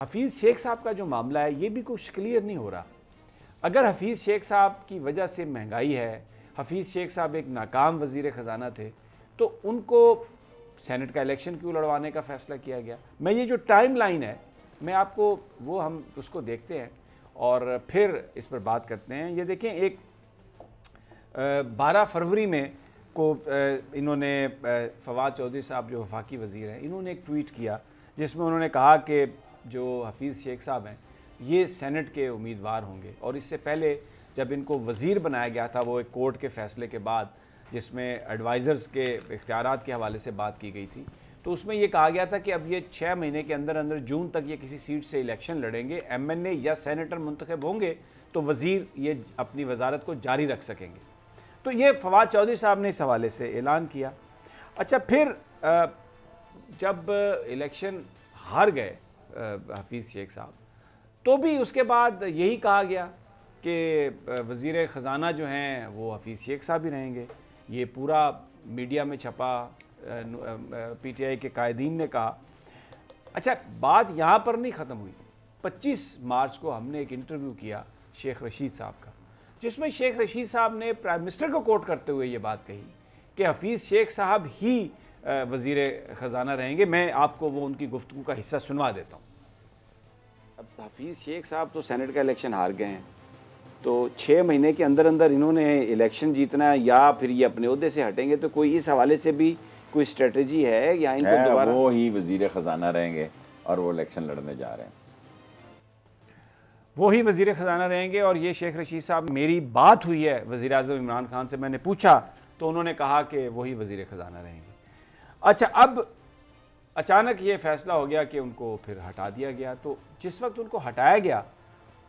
हफीज़ शेख साहब का जो मामला है ये भी कुछ क्लियर नहीं हो रहा। अगर हफीज़ शेख साहब की वजह से महंगाई है, हफीज़ शेख साहब एक नाकाम वज़ीर ख़जाना थे, तो उनको सेनेट का इलेक्शन क्यों लड़वाने का फ़ैसला किया गया। मैं ये जो टाइम लाइन है मैं आपको वो हम उसको देखते हैं और फिर इस पर बात करते हैं। ये देखें, एक 12 फरवरी में को इन्होंने फवाद चौधरी साहब जो वफाकी वज़ीर हैं, इन्होंने एक ट्वीट किया जिसमें उन्होंने कहा कि जो हफीज़ शेख साहब हैं ये सेनेट के उम्मीदवार होंगे। और इससे पहले जब इनको वज़ीर बनाया गया था, वो एक कोर्ट के फ़ैसले के बाद जिसमें एडवाइज़र्स के इख्तियारात के हवाले से बात की गई थी, तो उसमें ये कहा गया था कि अब ये 6 महीने के अंदर अंदर जून तक ये किसी सीट से इलेक्शन लड़ेंगे, MNA या सेनेटर मुंतखब होंगे तो वज़ीर ये अपनी वजारत को जारी रख सकेंगे। तो ये फवाद चौधरी साहब ने इस हवाले से ऐलान किया। अच्छा, फिर जब इलेक्शन हार गए हफीज़ शेख साहब, तो भी उसके बाद यही कहा गया कि वज़ीर ख़जाना जो हैं वो हफीज़ शेख साहब ही रहेंगे। ये पूरा मीडिया में छपा, PTI के कायदीन ने कहा। अच्छा, बात यहाँ पर नहीं ख़त्म हुई। 25 मार्च को हमने एक इंटरव्यू किया शेख रशीद साहब का, जिसमें शेख रशीद साहब ने प्राइम मिनिस्टर को कोट करते हुए ये बात कही कि हफीज़ शेख साहब ही वज़ीर ख़जाना रहेंगे। मैं आपको वो उनकी गुफ्तगू का हिस्सा सुनवा देता हूँ। अब हफीज़ शेख साहब तो सेनेट का इलेक्शन हार गए हैं, तो 6 महीने के अंदर अंदर इन्होंने इलेक्शन जीतना है या फिर ये अपने ओहदे से हटेंगे, तो कोई इस हवाले से भी कोई स्ट्रेटजी है या इनको दोबारा वो ही वज़ीर ख़जाना रहेंगे और वो इलेक्शन लड़ने जा रहे हैं। वो ही वज़ीर ख़जाना रहेंगे। और ये शेख रशीद साहब, मेरी बात हुई है वज़ीर आज़म इमरान खान से, मैंने पूछा तो उन्होंने कहा कि वही वज़ीर ख़जाना रहेंगे। अच्छा, अब अचानक ये फ़ैसला हो गया कि उनको फिर हटा दिया गया। तो जिस वक्त उनको हटाया गया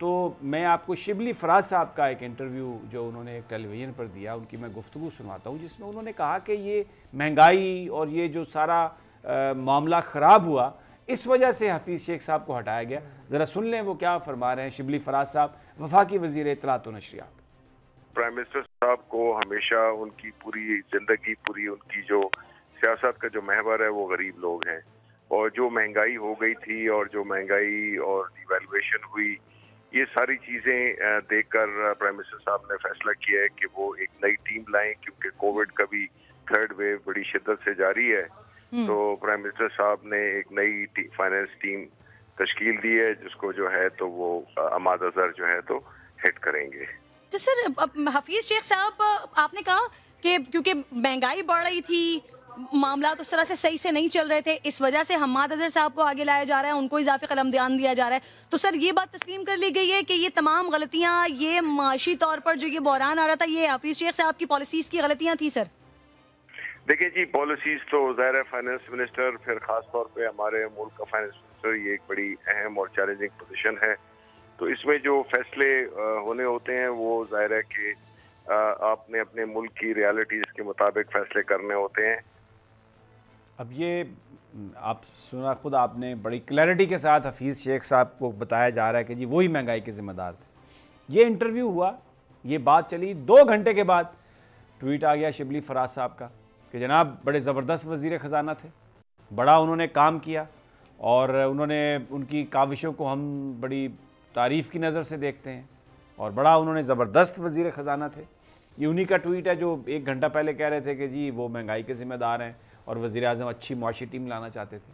तो मैं आपको शिबली फराज साहब का एक इंटरव्यू जो उन्होंने एक टेलीविज़न पर दिया, उनकी मैं गुफ्तगू सुनाता हूँ, जिसमें उन्होंने कहा कि ये महंगाई और ये जो सारा मामला ख़राब हुआ, इस वजह से हफीज़ शेख साहब को हटाया गया। ज़रा सुन लें वो क्या फरमा रहे हैं शिबली फराज साहब, वफाकी वज़ीर इत्तलात व नशरियात। प्राइम मिनिस्टर साहब को हमेशा उनकी पूरी ज़िंदगी, पूरी उनकी जो सियासत का जो महवर है वो गरीब लोग हैं। और जो महंगाई हो गई थी और जो महंगाई और डिवैल्यूएशन हुई, ये सारी चीज़ें देखकर प्राइम मिनिस्टर साहब ने फैसला किया है कि वो एक नई टीम लाएं, क्योंकि कोविड का भी 3rd वेव बड़ी शिद्दत से जारी है। तो प्राइम मिनिस्टर साहब ने एक नई फाइनेंस टीम तश्कील दी है, जिसको जो है तो वो अमाद अजहर जो है तो हेड करेंगे। तो सर, हफीज़ शेख साहब, आपने कहा कि क्योंकि महंगाई बढ़ रही थी, मामला तो उस तरह से सही से नहीं चल रहे थे, इस वजह से हम्माद अजहर साहब को आगे लाया जा रहा है, उनको इजाफी कलम ध्यान दिया जा रहा है। तो सर, ये बात तस्लीम कर ली गई है कि ये तमाम गलतियां, ये माशी तौर पर जो ये बहरान आ रहा था, ये हफीज़ शेख साहब की पॉलिसीज़ की गलतियां थी। सर देखिए जी, पॉलिसीज तो ज़ाहिर है फाइनेंस मिनिस्टर, फिर ख़ास तौर पे हमारे मुल्क का फाइनेंस मिनिस्टर, ये एक बड़ी अहम और चैलेंजिंग पोजीशन है। तो इसमें जो फैसले होने होते हैं वो ज़ाहिर है कि आपने अपने मुल्क की रियलिटीज़ के मुताबिक फ़ैसले करने होते हैं। अब ये आप सुना खुद आपने, बड़ी क्लैरिटी के साथ हफीज़ शेख साहब को बताया जा रहा है कि जी वही महंगाई के ज़िम्मेदार थे। ये इंटरव्यू हुआ, ये बात चली, 2 घंटे के बाद ट्वीट आ गया शिबली फराज साहब का कि जनाब बड़े ज़बरदस्त वज़ीर ख़जाना थे, बड़ा उन्होंने काम किया और उन्होंने उनकी काविशों को हम बड़ी तारीफ़ की नज़र से देखते हैं और बड़ा उन्होंने ज़बरदस्त वज़ीर ख़जाना थे। ये उन्हीं का ट्वीट है जो 1 घंटा पहले कह रहे थे कि जी वो महंगाई के ज़िम्मेदार हैं और वज़ीर आज़म अच्छी मुआशी टीम लाना चाहते थे।